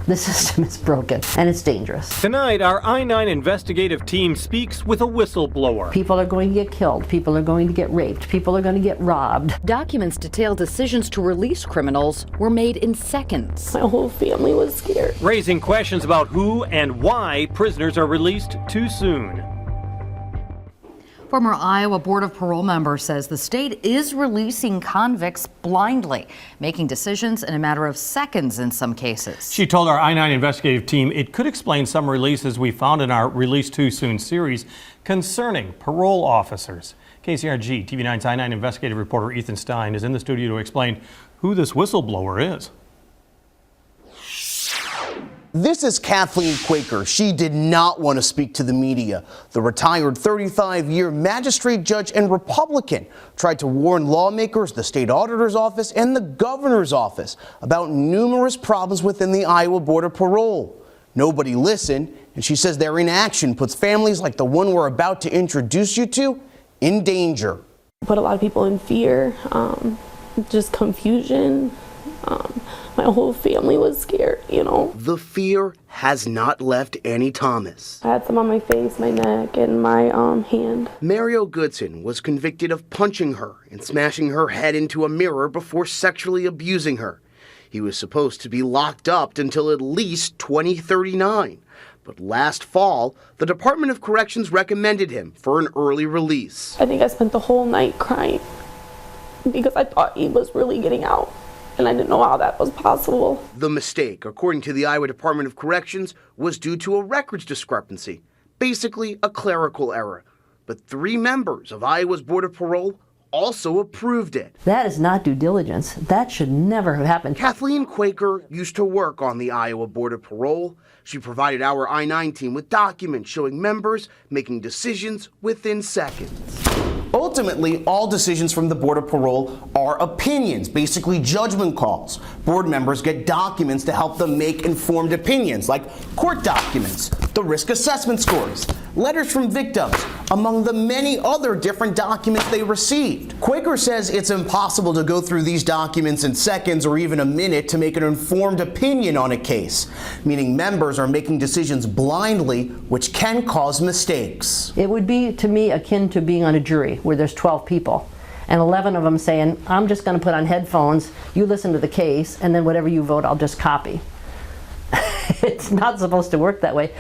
The system is broken, and it's dangerous. Tonight, our I-9 investigative team speaks with a whistleblower. People are going to get killed. People are going to get raped. People are going to get robbed. Documents detail decisions to release criminals were made in seconds. My whole family was scared. Raising questions about who and why prisoners are released too soon. Former Iowa Board of Parole member says the state is releasing convicts blindly, making decisions in a matter of seconds in some cases. She told our I-9 investigative team it could explain some releases we found in our Release Too Soon series concerning parole officers. KCRG TV9's I-9 investigative reporter Ethan Stein is in the studio to explain who this whistleblower is. This is Kathleen Quaker. She did not want to speak to the media. The retired 35-year magistrate judge and Republican tried to warn lawmakers, the state auditor's office, and the governor's office about numerous problems within the Iowa Board of Parole. Nobody listened, and she says their inaction puts families like the one we're about to introduce you to in danger. Put a lot of people in fear, just confusion. My whole family was scared, you know. The fear has not left Annie Thomas. I had some on my face, my neck, and my hand. Murrow was convicted of punching her and smashing her head into a mirror before sexually abusing her. He was supposed to be locked up until at least 2039. But last fall, the Department of Corrections recommended him for an early release. I think I spent the whole night crying because I thought he was really getting out. And I didn't know how that was possible. The mistake, according to the Iowa Department of Corrections, was due to a records discrepancy, basically a clerical error. But 3 members of Iowa's Board of Parole also approved it. That is not due diligence. That should never have happened. Kathleen Quaker used to work on the Iowa Board of Parole. She provided our I-9 team with documents showing members making decisions within seconds. Ultimately, all decisions from the Board of Parole are opinions, basically judgment calls. Board members get documents to help them make informed opinions, like court documents, the risk assessment scores, letters from victims, among the many other different documents they received. Quaker says it's impossible to go through these documents in seconds or even a minute to make an informed opinion on a case, meaning members are making decisions blindly, which can cause mistakes. It would be, to me, akin to being on a jury where there's 12 people and 11 of them saying, I'm just going to put on headphones, you listen to the case, and then whatever you vote, I'll just copy. It's not supposed to work that way.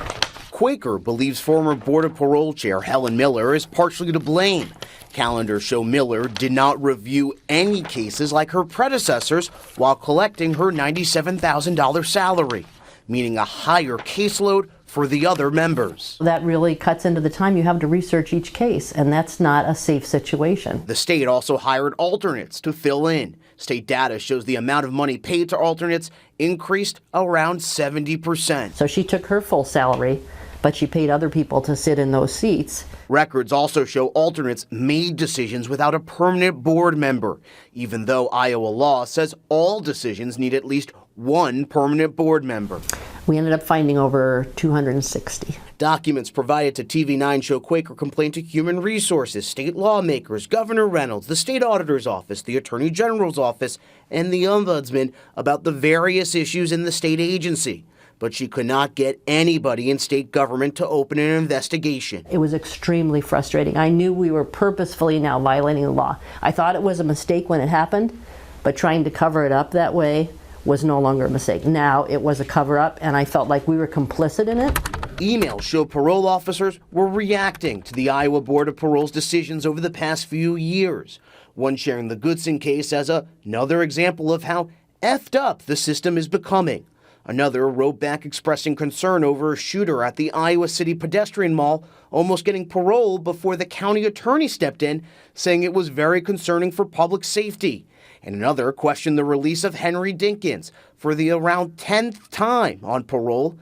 Quaker believes former Board of Parole Chair Helen Miller is partially to blame. Calendars show Miller did not review any cases like her predecessors while collecting her $97,000 salary, meaning a higher caseload for the other members. That really cuts into the time you have to research each case, and that's not a safe situation. The state also hired alternates to fill in. State data shows the amount of money paid to alternates increased around 70%. So she took her full salary, but she paid other people to sit in those seats. Records also show alternates made decisions without a permanent board member, even though Iowa law says all decisions need at least one permanent board member. We ended up finding over 260. Documents provided to TV9 show Quaker complained to Human Resources, state lawmakers, Governor Reynolds, the state auditor's office, the attorney general's office, and the ombudsman about the various issues in the state agency. But she could not get anybody in state government to open an investigation. It was extremely frustrating. I knew we were purposefully now violating the law. I thought it was a mistake when it happened, but trying to cover it up that way was no longer a mistake. Now it was a cover-up, and I felt like we were complicit in it. Emails show parole officers were reacting to the Iowa Board of Parole's decisions over the past few years. One sharing the Goodson case as another example of how effed up the system is becoming. Another wrote back expressing concern over a shooter at the Iowa City pedestrian mall almost getting parole before the county attorney stepped in, saying it was very concerning for public safety. And another questioned the release of Henry Dinkins for the around 10th time on parole.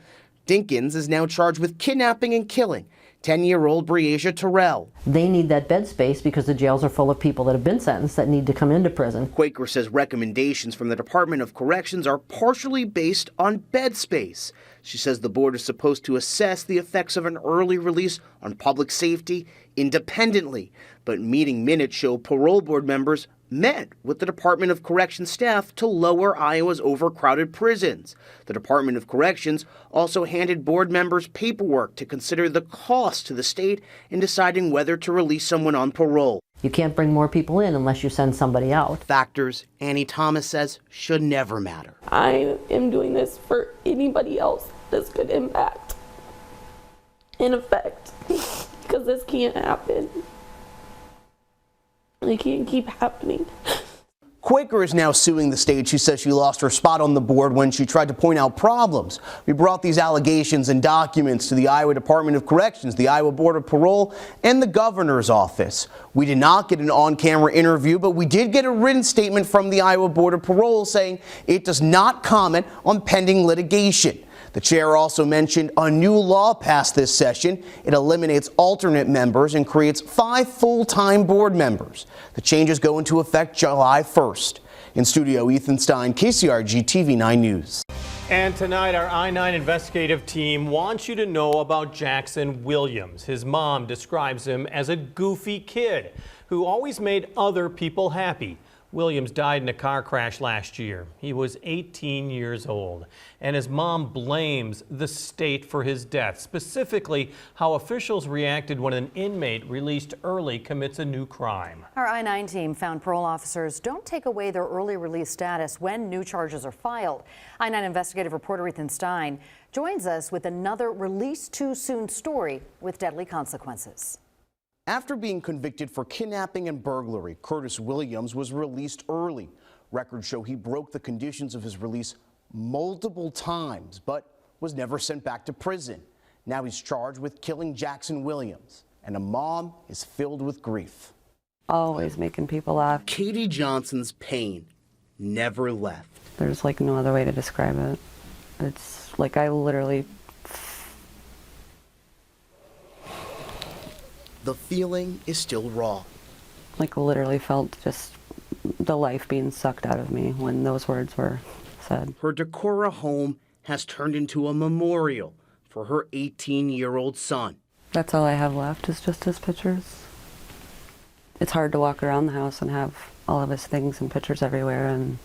Dinkins is now charged with kidnapping and killing 10-year-old Breasia Terrell. They need that bed space because the jails are full of people that have been sentenced that need to come into prison. Quaker says recommendations from the Department of Corrections are partially based on bed space. She says the board is supposed to assess the effects of an early release on public safety independently, but meeting minutes show parole board members met with the Department of Corrections staff to lower Iowa's overcrowded prisons. The Department of Corrections also handed board members paperwork to consider the cost to the state in deciding whether to release someone on parole. You can't bring more people in unless you send somebody out. Factors Annie Thomas says should never matter. I am doing this for anybody else this could impact and affect, because this can't happen. It can't keep happening. Quaker is now suing the state. She says she lost her spot on the board when she tried to point out problems. We brought these allegations and documents to the Iowa Department of Corrections, the Iowa Board of Parole, and the governor's office. We did not get an on-camera interview, but we did get a written statement from the Iowa Board of Parole saying it does not comment on pending litigation. The chair also mentioned a new law passed this session. It eliminates alternate members and creates 5 full-time board members. The changes go into effect July 1st. In studio, Ethan Stein, KCRG TV 9 News. And tonight, our I-9 investigative team wants you to know about Jackson Williams. His mom describes him as a goofy kid who always made other people happy. Williams died in a car crash last year. He was 18 years old, and his mom blames the state for his death, specifically how officials reacted when an inmate released early commits a new crime. Our I-9 team found parole officers don't take away their early release status when new charges are filed. I-9 investigative reporter Ethan Stein joins us with another release too soon story with deadly consequences. After being convicted for kidnapping and burglary, Curtis Williams was released early. Records show he broke the conditions of his release multiple times, but was never sent back to prison. Now he's charged with killing Jackson Williams, and a mom is filled with grief. Always making people laugh. Katie Johnson's pain never left. There's like no other way to describe it. It's like I literally... The feeling is still raw. like literally felt just the life being sucked out of me when those words were said. Her Decorah home has turned into a memorial for her 18-year-old son. That's all I have left is just his pictures. It's hard to walk around the house and have all of his things and pictures everywhere and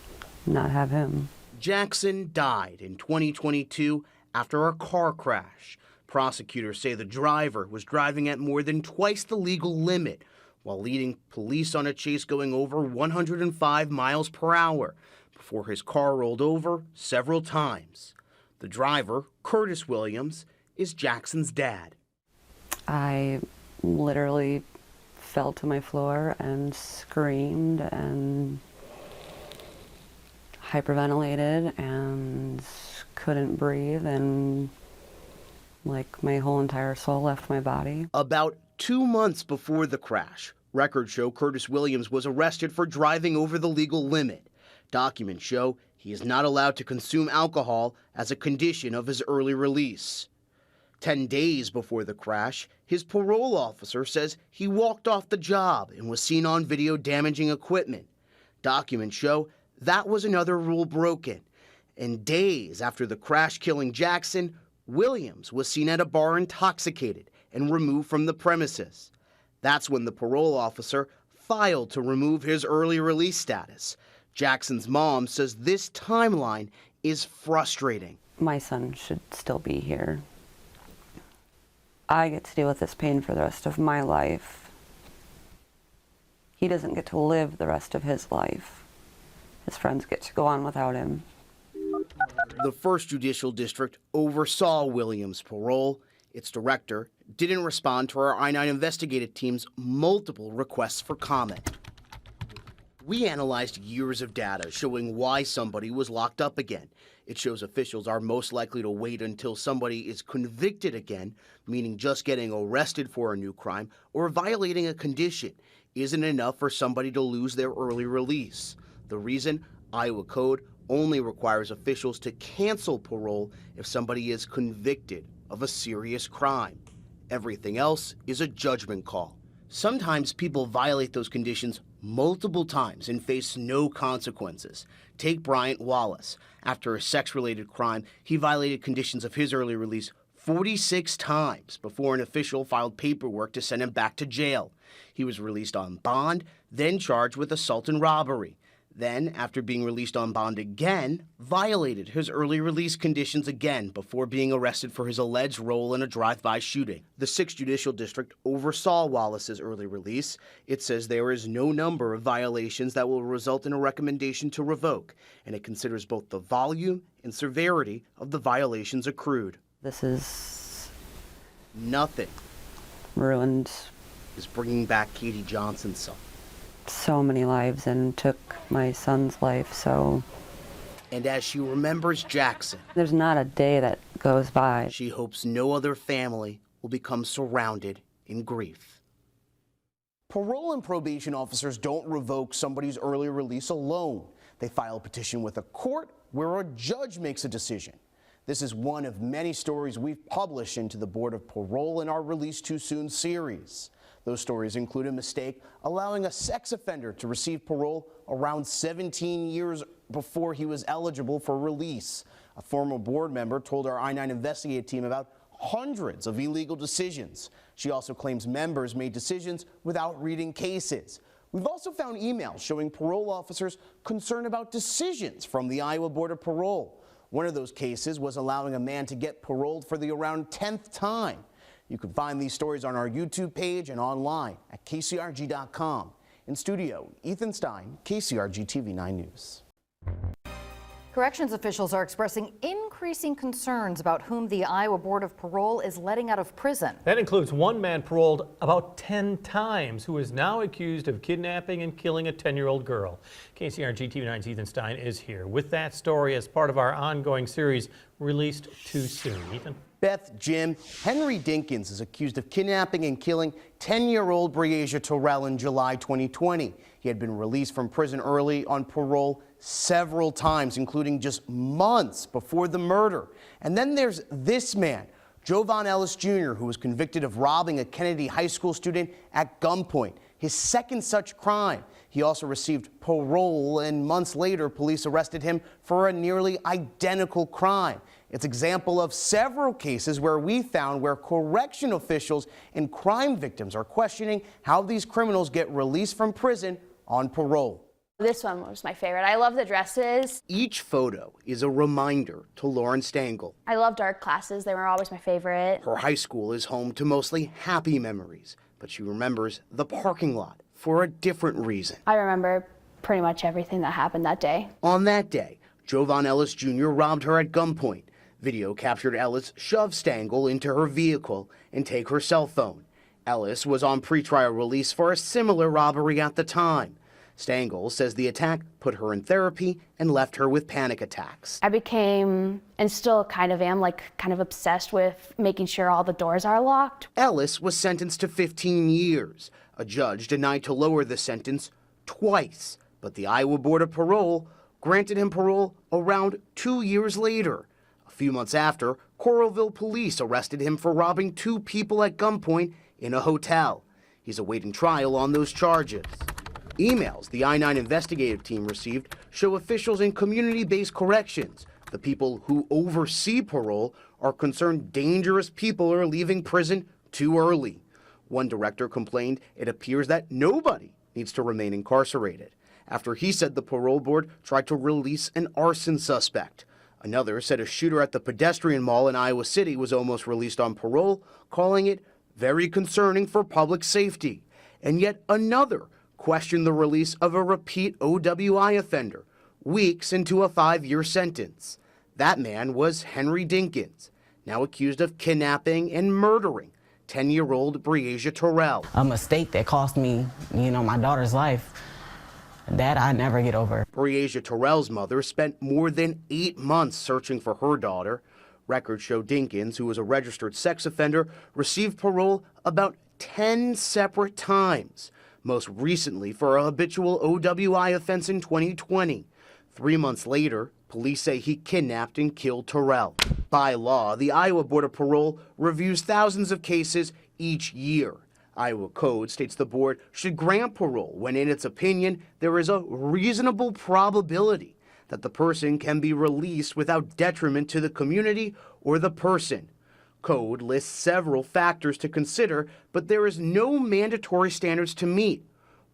not have him. Jackson died in 2022 after a car crash. Prosecutors say the driver was driving at more than twice the legal limit while leading police on a chase going over 105 miles per hour before his car rolled over several times. The driver, Curtis Williams, is Jackson's dad. I literally fell to my floor and screamed and hyperventilated and couldn't breathe, and like my whole entire soul left my body. About 2 months before the crash, records show Curtis Williams was arrested for driving over the legal limit. Documents show he is not allowed to consume alcohol as a condition of his early release. 10 days before the crash, his parole officer says he walked off the job and was seen on video damaging equipment. Documents show that was another rule broken. And days after the crash killing Jackson, Williams was seen at a bar intoxicated and removed from the premises. That's when the parole officer filed to remove his early release status. Jackson's mom says this timeline is frustrating. My son should still be here. I get to deal with this pain for the rest of my life. He doesn't get to live the rest of his life. His friends get to go on without him. The 1st Judicial District oversaw Williams' parole. Its director didn't respond to our I-9 investigative team's multiple requests for comment. We analyzed years of data showing why somebody was locked up again. It shows officials are most likely to wait until somebody is convicted again, meaning just getting arrested for a new crime or violating a condition isn't enough for somebody to lose their early release. The reason? Iowa Code only requires officials to cancel parole if somebody is convicted of a serious crime. Everything else is a judgment call. Sometimes people violate those conditions multiple times and face no consequences. Take Bryant Wallace. After a sex-related crime, he violated conditions of his early release 46 times before an official filed paperwork to send him back to jail. He was released on bond, then charged with assault and robbery. Then, after being released on bond again, violated his early release conditions again before being arrested for his alleged role in a drive-by shooting. The 6th Judicial District oversaw Wallace's early release. It says there is no number of violations that will result in a recommendation to revoke, and it considers both the volume and severity of the violations accrued. This is Nothing ruined is bringing back Katie Johnson's son. so many lives and took my son's life, so And as she remembers Jackson, there's not a day that goes by. she hopes no other family will become surrounded in grief. Parole and probation officers don't revoke somebody's early release alone. They file a petition with a court where a judge makes a decision. This is one of many stories we've published into the Board of Parole in our Release Too Soon series. Those stories include a mistake allowing a sex offender to receive parole around 17 years before he was eligible for release. A former board member told our I-9 investigative team about hundreds of illegal decisions. She also claims members made decisions without reading cases. We've also found emails showing parole officers concerned about decisions from the Iowa Board of Parole. One of those cases was allowing a man to get paroled for the around 10th time. You can find these stories on our YouTube page and online at KCRG.com. In studio, Ethan Stein, KCRG TV 9 News. Corrections officials are expressing increasing concerns about whom the Iowa Board of Parole is letting out of prison. That includes one man paroled about 10 times who is now accused of kidnapping and killing a 10-year-old girl. KCRG TV 9's Ethan Stein is here with that story as part of our ongoing series, Released Too Soon. Ethan? Beth, Jim, Henry Dinkins is accused of kidnapping and killing 10-year-old Breasia Terrell in July 2020. He had been released from prison early on parole several times, including just months before the murder. And then there's this man, Jovan Ellis Jr., who was convicted of robbing a Kennedy High School student at gunpoint, his second such crime. He also received parole, and months later, police arrested him for a nearly identical crime. It's an example of several cases where we found where correction officials and crime victims are questioning how these criminals get released from prison on parole. This one was my favorite. I love the dresses. Each photo is a reminder to Lauren Stengel. I loved art classes. They were always my favorite. Her high school is home to mostly happy memories, but she remembers the parking lot for a different reason. I remember pretty much everything that happened that day. On that day, Jovan Ellis Jr. robbed her at gunpoint. Video captured Ellis shove Stengel into her vehicle and take her cell phone. Ellis was on pretrial release for a similar robbery at the time. Stengel says the attack put her in therapy and left her with panic attacks. I became, and still kind of am, kind of obsessed with making sure all the doors are locked. Ellis was sentenced to 15 years. A judge denied to lower the sentence twice, but the Iowa Board of Parole granted him parole around 2 years later. A few months after, Coralville police arrested him for robbing 2 people at gunpoint in a hotel. He's awaiting trial on those charges. Emails the I-9 investigative team received show officials in community-based corrections, the people who oversee parole, are concerned dangerous people are leaving prison too early. One director complained it appears that nobody needs to remain incarcerated, after he said the parole board tried to release an arson suspect. Another said a shooter at the pedestrian mall in Iowa City was almost released on parole, calling it very concerning for public safety. And yet another questioned the release of a repeat OWI offender, weeks into a 5-year sentence. That man was Henry Dinkins, now accused of kidnapping and murdering 10-year-old Breasia Terrell. A mistake that cost me, my daughter's life, that I never get over. Breasia Terrell's mother spent more than 8 months searching for her daughter. Records show Dinkins, who was a registered sex offender, received parole about 10 separate times, most recently for a habitual OWI offense in 2020. 3 months later, police say he kidnapped and killed Terrell. By law, the Iowa Board of Parole reviews thousands of cases each year. Iowa Code states the board should grant parole when, in its opinion, there is a reasonable probability that the person can be released without detriment to the community or the person. Code lists several factors to consider, but there is no mandatory standards to meet.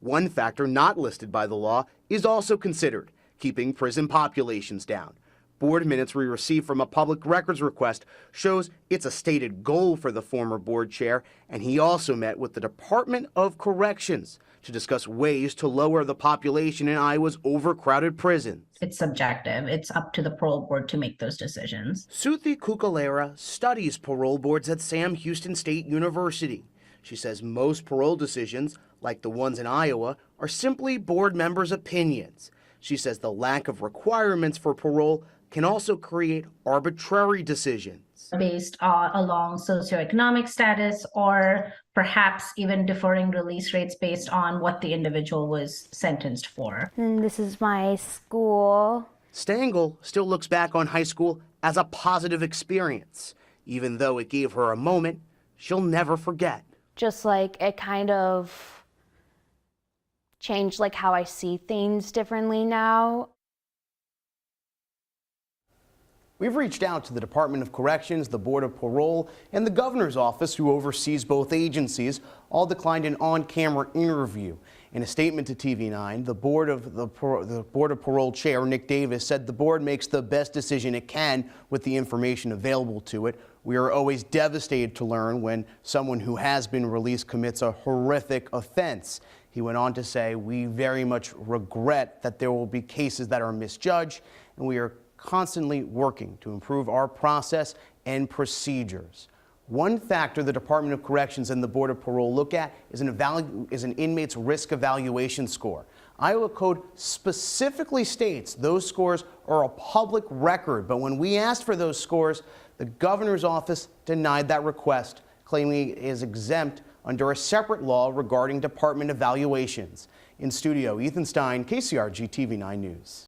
One factor not listed by the law is also considered: keeping prison populations down. Board minutes we received from a public records request shows it's a stated goal for the former board chair, and he also met with the Department of Corrections to discuss ways to lower the population in Iowa's overcrowded prisons. It's subjective. It's up to the parole board to make those decisions. Suthi Kukalera studies parole boards at Sam Houston State University. She says most parole decisions, like the ones in Iowa, are simply board members' opinions. She says the lack of requirements for parole can also create arbitrary decisions. Based along socioeconomic status, or perhaps even deferring release rates based on what the individual was sentenced for. And this is my school. Stengel still looks back on high school as a positive experience, even though it gave her a moment she'll never forget. Just like it kind of changed like how I see things differently now. We've reached out to the Department of Corrections, the Board of Parole, and the Governor's Office, who oversees both agencies. All declined an on-camera interview. In a statement to TV9, the Board of Parole Chair, Nick Davis, said the board makes the best decision it can with the information available to it. We are always devastated to learn when someone who has been released commits a horrific offense. He went on to say, we very much regret that there will be cases that are misjudged, and we are constantly working to improve our process and procedures. One factor the Department of Corrections and the Board of Parole look at is an inmate's risk evaluation score. Iowa Code specifically states those scores are a public record, but when we asked for those scores, the Governor's Office denied that request, claiming it is exempt under a separate law regarding department evaluations. In studio, Ethan Stein, KCRG TV9 News.